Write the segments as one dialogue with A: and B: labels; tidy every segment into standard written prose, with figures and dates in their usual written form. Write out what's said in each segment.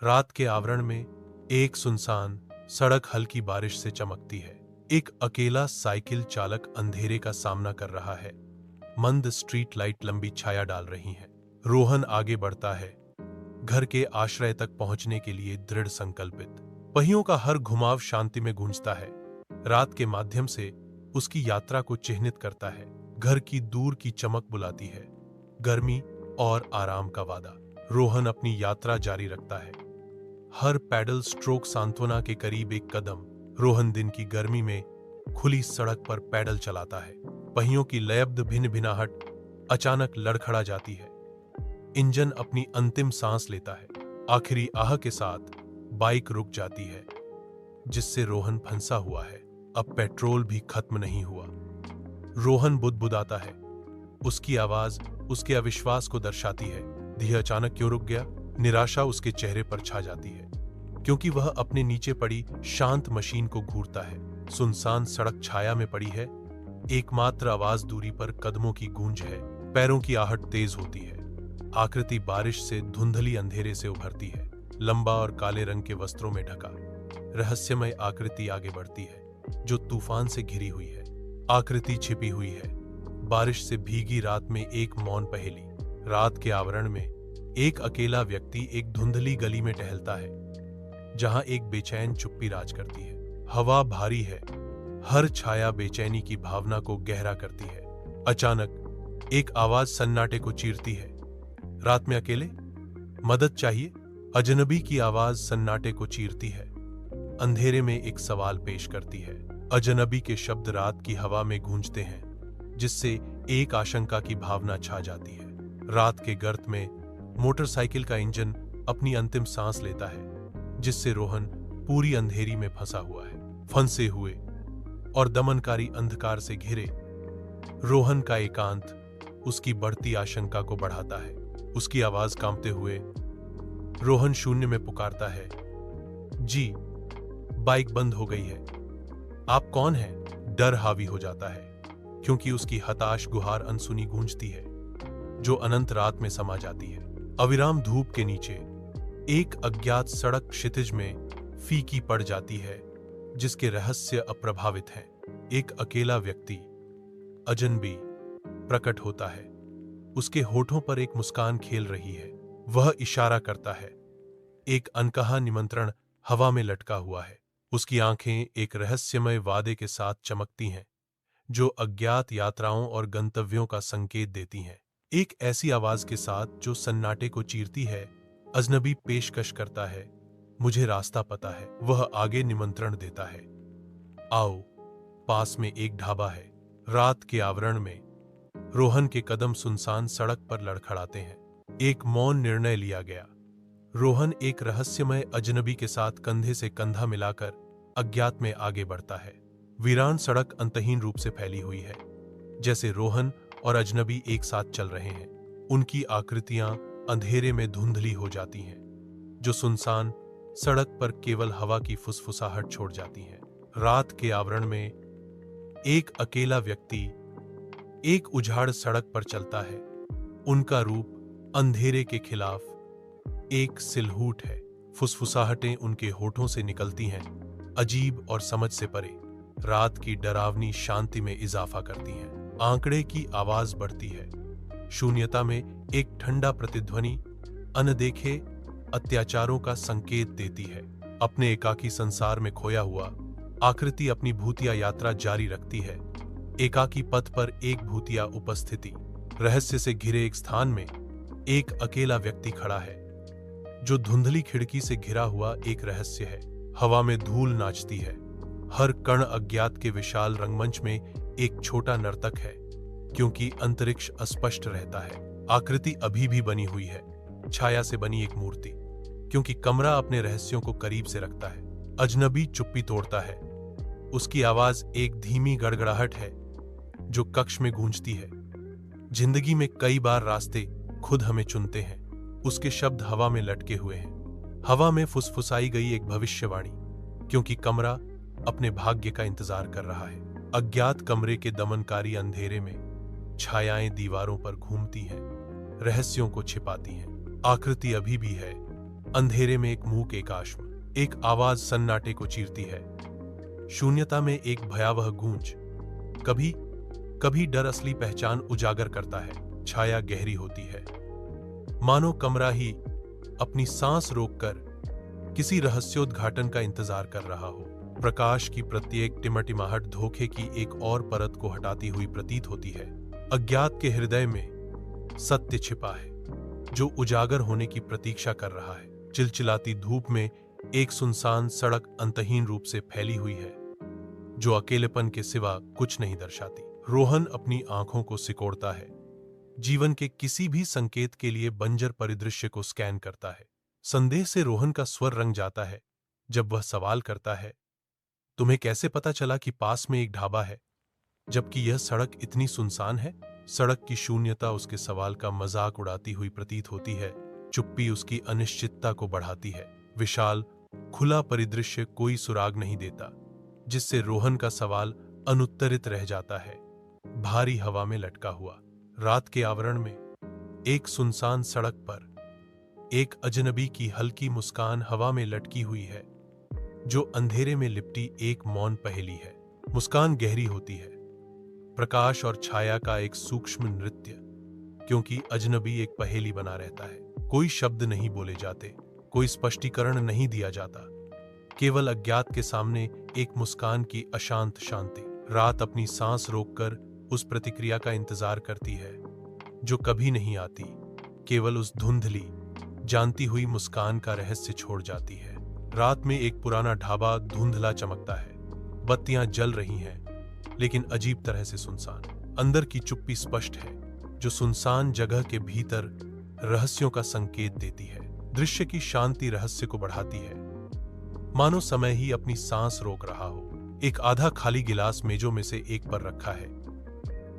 A: रात के आवरण में एक सुनसान सड़क हल्की बारिश से चमकती है। एक अकेला साइकिल चालक अंधेरे का सामना कर रहा है। मंद स्ट्रीट लाइट लंबी छाया डाल रही हैं। रोहन आगे बढ़ता है, घर के आश्रय तक पहुंचने के लिए दृढ़ संकल्पित। पहियों का हर घुमाव शांति में गूंजता है। रात के माध्यम से उसकी यात्रा को चिह्नित करता है। घर की दूर की चमक बुलाती है, गर्मी और आराम का वादा। रोहन अपनी यात्रा जारी रखता है, हर पैडल स्ट्रोक सांत्वना के करीब एक कदम। रोहन दिन की गर्मी में खुली सड़क पर पैडल चलाता है। पहियों की लयब्ध भिन्न भिनाहट अचानक लड़खड़ा जाती है। इंजन अपनी अंतिम सांस लेता है। आखिरी आह के साथ बाइक रुक जाती है, जिससे रोहन फंसा हुआ है। अब पेट्रोल भी खत्म नहीं हुआ। रोहन बुदबुदाता है। उसकी आवाज उसके अविश्वास को दर्शाती है। यह अचानक क्यों रुक गया? निराशा उसके चेहरे पर छा जाती है, क्योंकि वह अपने नीचे पड़ी शांत मशीन को घूरता है। सुनसान सड़क छाया में पड़ी है। एकमात्र आवाज दूरी पर कदमों की गूंज है। पैरों की आहट तेज होती है। आकृति बारिश से धुंधली अंधेरे से उभरती है, लंबा और काले रंग के वस्त्रों में ढका। रहस्यमय आकृति आगे बढ़ती है, जो तूफान से घिरी हुई है। आकृति छिपी हुई है, बारिश से भीगी रात में एक मौन पहेली। रात के आवरण में एक अकेला व्यक्ति एक धुंधली गली में टहलता है, जहां एक बेचैन चुप्पी राज करती है। हवा भारी है, हर छाया बेचैनी की भावना को गहरा करती है। अचानक एक आवाज सन्नाटे को चीरती है। रात में अकेले? मदद चाहिए? अजनबी की आवाज सन्नाटे को चीरती है, अंधेरे में एक सवाल पेश करती है। अजनबी के शब्द रात की हवा में गूंजते हैं, जिससे एक आशंका की भावना छा जाती है। रात के गर्त में मोटरसाइकिल का इंजन अपनी अंतिम सांस लेता है, जिससे रोहन पूरी अंधेरी में फंसा हुआ है। फंसे हुए और दमनकारी अंधकार से घिरे रोहन का एकांत उसकी बढ़ती आशंका को बढ़ाता है। उसकी आवाज कांपते हुए रोहन शून्य में पुकारता है, जी, बाइक बंद हो गई है। आप कौन हैं? डर हावी हो जाता है, क्योंकि उसकी हताश गुहार अनसुनी गूंजती है, जो अनंत रात में समा जाती है। अविराम धूप के नीचे एक अज्ञात सड़क क्षितिज में फीकी पड़ जाती है, जिसके रहस्य अप्रभावित हैं। एक अकेला व्यक्ति, अजनबी, प्रकट होता है। उसके होठों पर एक मुस्कान खेल रही है। वह इशारा करता है। एक अनकहा निमंत्रण हवा में लटका हुआ है। उसकी आंखें एक रहस्यमय वादे के साथ चमकती हैं, जो अज्ञात यात्राओं और गंतव्यों का संकेत देती हैं। एक ऐसी आवाज के साथ जो सन्नाटे को चीरती है, अजनबी पेशकश करता है, मुझे रास्ता पता है। वह आगे निमंत्रण देता है, आओ, पास में एक ढाबा है। रात के आवरण में रोहन के कदम सुनसान सड़क पर लड़खड़ाते हैं। एक मौन निर्णय लिया गया। रोहन एक रहस्यमय अजनबी के साथ कंधे से कंधा मिलाकर अज्ञात में आगे बढ़ता है। वीरान सड़क अंतहीन रूप से फैली हुई है, जैसे रोहन और अजनबी एक साथ चल रहे हैं। उनकी आकृतियां अंधेरे में धुंधली हो जाती हैं, जो सुनसान सड़क पर केवल हवा की फुसफुसाहट छोड़ जाती हैं। रात के आवरण में एक अकेला व्यक्ति एक उजाड़ सड़क पर चलता है। उनका रूप अंधेरे के खिलाफ एक सिलहूट है। फुसफुसाहटें उनके होठों से निकलती हैं, अजीब और समझ से परे। रात की डरावनी शांति में इजाफा करती हैं। आंकड़े की आवाज बढ़ती है। शून्यता में एक ठंडा प्रतिध्वनि अनदेखे अत्याचारों का संकेत देती है। अपने एकाकी संसार में खोया हुआ आकृति अपनी भूतिया यात्रा जारी रखती है। एकाकी पथ पर एक भूतिया उपस्थिति। रहस्य से घिरे एक स्थान में एक अकेला व्यक्ति खड़ा है, जो धुंधली खिड़की से घिरा हुआ एक रहस्य है। हवा में धूल नाचती है। हर कण अज्ञात के विशाल रंगमंच में एक छोटा नर्तक है, क्योंकि अंतरिक्ष अस्पष्ट रहता है। आकृति अभी भी बनी हुई है, छाया से बनी एक मूर्ति, क्योंकि कमरा अपने रहस्यों को करीब से रखता है। अजनबी चुप्पी तोड़ता है। उसकी आवाज एक धीमी गड़गड़ाहट है, जो कक्ष में गूंजती है। जिंदगी में कई बार रास्ते खुद हमें चुनते हैं। उसके शब्द हवा में लटके हुए हैं। हवा में फुसफुसाई गई एक भविष्यवाणी, क्योंकि कमरा अपने भाग्य का इंतजार कर रहा है। अज्ञात कमरे के दमनकारी अंधेरे में छायाएं दीवारों पर घूमती हैं, रहस्यों को छिपाती हैं। आकृति अभी भी है, अंधेरे में एक मूक एकाश्म, एक आवाज सन्नाटे को चीरती है। शून्यता में एक भयावह गूंज। कभी कभी डर असली पहचान उजागर करता है। छाया गहरी होती है, मानो कमरा ही अपनी सांस रोककर किसी रहस्योद्घाटन का इंतजार कर रहा हो। प्रकाश की प्रत्येक टिमटिमाहट धोखे की एक और परत को हटाती हुई प्रतीत होती है। अज्ञात के हृदय में सत्य छिपा है, जो उजागर होने की प्रतीक्षा कर रहा है। चिलचिलाती धूप में एक सुनसान सड़क अंतहीन रूप से फैली हुई है, जो अकेलेपन के सिवा कुछ नहीं दर्शाती। रोहन अपनी आंखों को सिकोड़ता है, जीवन के किसी भी संकेत के लिए बंजर परिदृश्य को स्कैन करता है। संदेह से रोहन का स्वर रंग जाता है जब वह सवाल करता है, तुम्हें कैसे पता चला कि पास में एक ढाबा है, जबकि यह सड़क इतनी सुनसान है? सड़क की शून्यता उसके सवाल का मजाक उड़ाती हुई प्रतीत होती है। चुप्पी उसकी अनिश्चितता को बढ़ाती है। विशाल खुला परिदृश्य कोई सुराग नहीं देता, जिससे रोहन का सवाल अनुत्तरित रह जाता है। भारी हवा में लटका हुआ रात के आवरण में एक सुनसान सड़क पर एक अजनबी की हल्की मुस्कान हवा में लटकी हुई है, जो अंधेरे में लिपटी एक मौन पहेली है। मुस्कान गहरी होती है, प्रकाश और छाया का एक सूक्ष्म नृत्य, क्योंकि अजनबी एक पहेली बना रहता है। कोई शब्द नहीं बोले जाते, कोई स्पष्टीकरण नहीं दिया जाता, केवल अज्ञात के सामने एक मुस्कान की अशांत शांति। रात अपनी सांस रोककर उस प्रतिक्रिया का इंतजार करती है, जो कभी नहीं आती, केवल उस धुंधली जानती हुई मुस्कान का रहस्य छोड़ जाती है। रात में एक पुराना ढाबा धुंधला चमकता है। बत्तियां जल रही हैं, लेकिन अजीब तरह से सुनसान। अंदर की चुप्पी स्पष्ट है, जो सुनसान जगह के भीतर रहस्यों का संकेत देती है। दृश्य की शांति रहस्य को बढ़ाती है, मानो समय ही अपनी सांस रोक रहा हो। एक आधा खाली गिलास मेजों में से एक पर रखा है,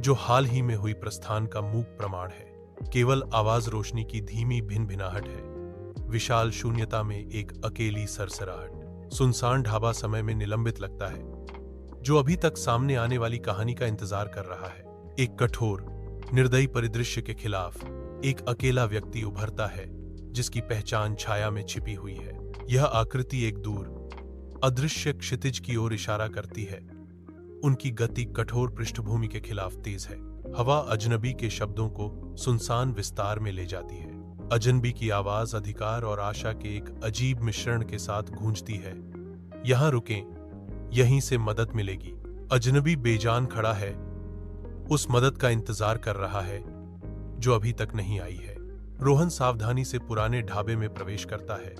A: जो हाल ही में हुई प्रस्थान का मूक प्रमाण है। केवल आवाज रोशनी की धीमी भिनभिनाहट है। विशाल शून्यता में एक अकेली सरसराहट। सुनसान ढाबा समय में निलंबित लगता है, जो अभी तक सामने आने वाली कहानी का इंतजार कर रहा है। एक कठोर निर्दयी परिदृश्य के खिलाफ एक अकेला व्यक्ति उभरता है, जिसकी पहचान छाया में छिपी हुई है। यह आकृति एक दूर अदृश्य क्षितिज की ओर इशारा करती है। उनकी गति कठोर पृष्ठभूमि के खिलाफ तेज है। हवा अजनबी के शब्दों को सुनसान विस्तार में ले जाती है। अजनबी की आवाज अधिकार और आशा के एक अजीब मिश्रण के साथ गूंजती है। यहां रुकें, यहीं से मदद मिलेगी। अजनबी बेजान खड़ा है, उस मदद का इंतजार कर रहा है जो अभी तक नहीं आई है। रोहन सावधानी से पुराने ढाबे में प्रवेश करता है।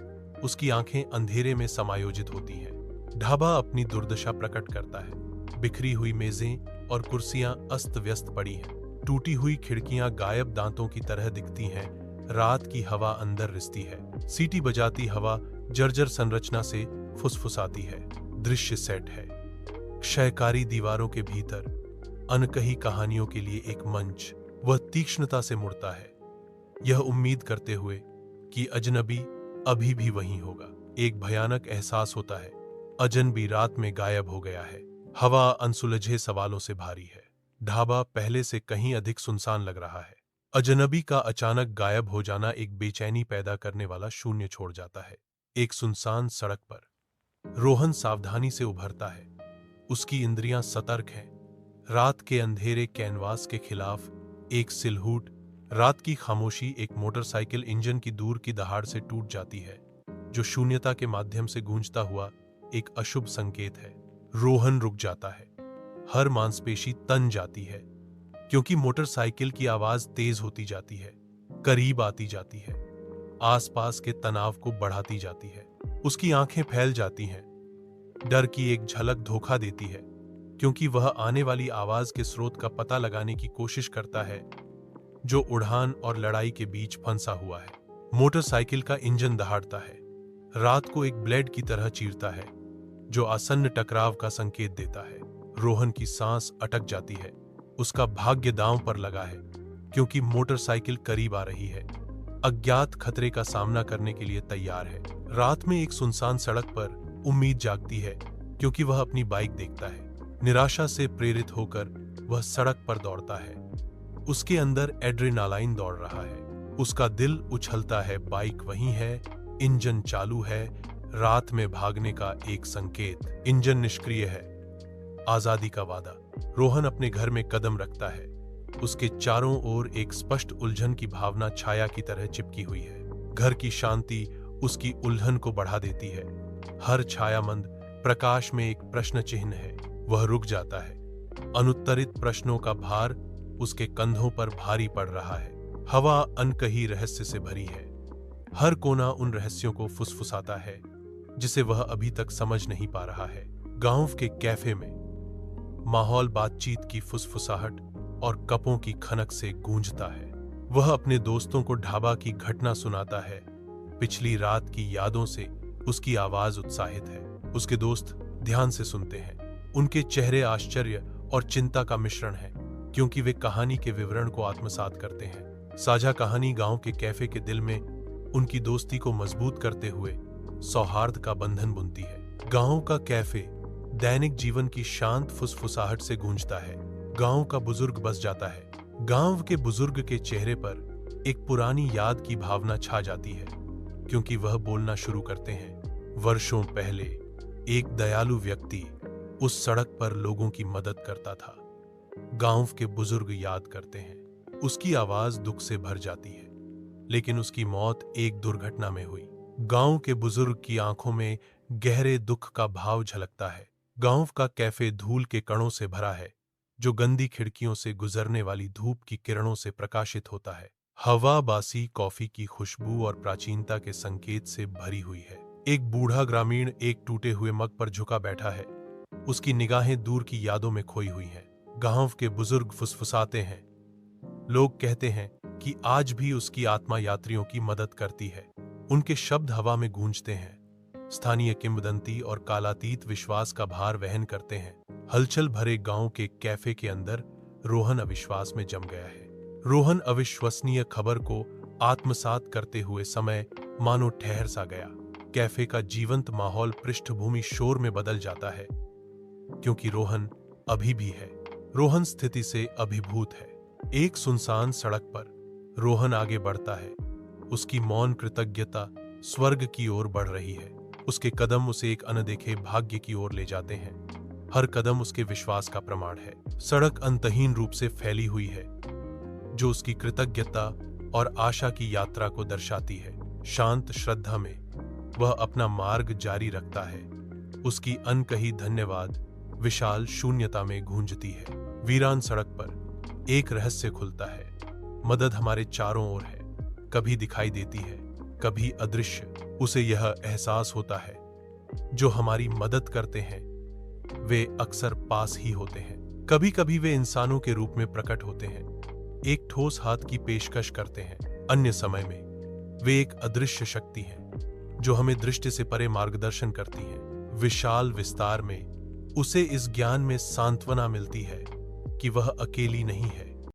A: उसकी आंखें अंधेरे में समायोजित होती हैं। ढाबा अपनी दुर्दशा प्रकट करता है। बिखरी हुई मेजें और कुर्सियां अस्त व्यस्त पड़ी हैं। टूटी हुई खिड़कियां गायब दांतों की तरह दिखती हैं। रात की हवा अंदर रिसती है। सीटी बजाती हवा जर्जर संरचना से फुसफुसाती है। दृश्य सेट है, क्षयकारी दीवारों के भीतर अनकही कहानियों के लिए एक मंच। वह तीक्ष्णता से मुड़ता है, यह उम्मीद करते हुए कि अजनबी अभी भी वहीं होगा। एक भयानक एहसास होता है, अजनबी रात में गायब हो गया है। हवा अनसुलझे सवालों से भारी है। ढाबा पहले से कहीं अधिक सुनसान लग रहा है। अजनबी का अचानक गायब हो जाना एक बेचैनी पैदा करने वाला शून्य छोड़ जाता है। एक सुनसान सड़क पर रोहन सावधानी से उभरता है। उसकी इंद्रियां सतर्क हैं। रात के अंधेरे कैनवास के खिलाफ एक सिलहूट। रात की खामोशी एक मोटरसाइकिल इंजन की दूर की दहाड़ से टूट जाती है, जो शून्यता के माध्यम से गूंजता हुआ एक अशुभ संकेत है। रोहन रुक जाता है। हर मांसपेशी तन जाती है, क्योंकि मोटरसाइकिल की आवाज तेज होती जाती है, करीब आती जाती है, आसपास के तनाव को बढ़ाती जाती है। उसकी आंखें फैल जाती हैं। डर की एक झलक धोखा देती है, क्योंकि वह आने वाली आवाज के स्रोत का पता लगाने की कोशिश करता है, जो उड़ान और लड़ाई के बीच फंसा हुआ है। मोटरसाइकिल का इंजन दहाड़ता है, रात को एक ब्लेड की तरह चीरता है, जो आसन्न टकराव का संकेत देता है। रोहन की सांस अटक जाती है। उसका भाग्य दांव पर लगा है, क्योंकि मोटरसाइकिल करीब आ रही है, अज्ञात खतरे का सामना करने के लिए तैयार है। रात में एक सुनसान सड़क पर उम्मीद जागती है, क्योंकि वह अपनी बाइक देखता है। निराशा से प्रेरित होकर वह सड़क पर दौड़ता है। उसके अंदर एड्रेनालाइन दौड़ रहा है। उसका दिल उछलता है, बाइक वहीं है, इंजन चालू है, रात में भागने का एक संकेत। इंजन निष्क्रिय है, आजादी का वादा। रोहन अपने घर में कदम रखता है। उसके चारों ओर एक स्पष्ट उलझन की भावना छाया की तरह चिपकी हुई है। घर की शांति उसकी उलझन को बढ़ा देती है। हर छायामंद प्रकाश में एक प्रश्न चिन्ह है। वह रुक जाता है। अनुत्तरित प्रश्नों का भार उसके कंधों पर भारी पड़ रहा है। हवा अनकही रहस्य से भरी है। हर कोना उन रहस्यों को फुसफुसाता है जिसे वह अभी तक समझ नहीं पा रहा है। गांव के कैफे में माहौल बातचीत की फुसफुसाहट और कपों की खनक से गूंजता है। वह अपने दोस्तों को ढाबा की घटना सुनाता है। पिछली रात की यादों से उसकी आवाज उत्साहित है। उसके दोस्त ध्यान से सुनते हैं। उनके चेहरे आश्चर्य और चिंता का मिश्रण है, क्योंकि वे कहानी के विवरण को आत्मसात करते हैं। साझा कहानी गांव के कैफे के दिल में उनकी दोस्ती को मजबूत करते हुए सौहार्द का बंधन बुनती है। गांव का कैफे दैनिक जीवन की शांत फुसफुसाहट से गूंजता है। गांव का बुजुर्ग बस जाता है। गांव के बुजुर्ग के चेहरे पर एक पुरानी याद की भावना छा जाती है, क्योंकि वह बोलना शुरू करते हैं। वर्षों पहले एक दयालु व्यक्ति उस सड़क पर लोगों की मदद करता था। गांव के बुजुर्ग याद करते हैं। उसकी आवाज दुख से भर जाती है, लेकिन उसकी मौत एक दुर्घटना में हुई। गांव के बुजुर्ग की आंखों में गहरे दुख का भाव झलकता है। गांव का कैफे धूल के कणों से भरा है, जो गंदी खिड़कियों से गुजरने वाली धूप की किरणों से प्रकाशित होता है। हवा बासी कॉफी की खुशबू और प्राचीनता के संकेत से भरी हुई है। एक बूढ़ा ग्रामीण एक टूटे हुए मग पर झुका बैठा है। उसकी निगाहें दूर की यादों में खोई हुई हैं। गांव के बुजुर्ग फुसफुसाते हैं। लोग कहते हैं कि आज भी उसकी आत्मा यात्रियों की मदद करती है। उनके शब्द हवा में गूंजते हैं। स्थानीय किंवदंती और कालातीत विश्वास का भार वहन करते हैं। हलचल भरे गांव के कैफे के अंदर रोहन अविश्वास में जम गया है। रोहन अविश्वसनीय खबर को आत्मसात करते हुए समय मानो ठहर सा गया। कैफे का जीवंत माहौल पृष्ठभूमि शोर में बदल जाता है, क्योंकि रोहन अभी भी है। रोहन स्थिति से अभिभूत है। एक सुनसान सड़क पर रोहन आगे बढ़ता है। उसकी मौन कृतज्ञता स्वर्ग की ओर बढ़ रही है। उसके कदम उसे एक अनदेखे भाग्य की ओर ले जाते हैं। हर कदम उसके विश्वास का प्रमाण है। सड़क अंतहीन रूप से फैली हुई है, जो उसकी कृतज्ञता और आशा की यात्रा को दर्शाती है। शांत श्रद्धा में वह अपना मार्ग जारी रखता है। उसकी अनकही धन्यवाद विशाल शून्यता में गूंजती है। वीरान सड़क पर एक रहस्य खुलता है। मदद हमारे चारों ओर है, कभी दिखाई देती है, कभी अदृश्य। उसे यह एहसास होता है, जो हमारी मदद करते हैं वे अक्सर पास ही होते हैं। कभी कभी वे इंसानों के रूप में प्रकट होते हैं, एक ठोस हाथ की पेशकश करते हैं। अन्य समय में वे एक अदृश्य शक्ति हैं, जो हमें दृष्टि से परे मार्गदर्शन करती है। विशाल विस्तार में उसे इस ज्ञान में सांत्वना मिलती है कि वह अकेली नहीं है।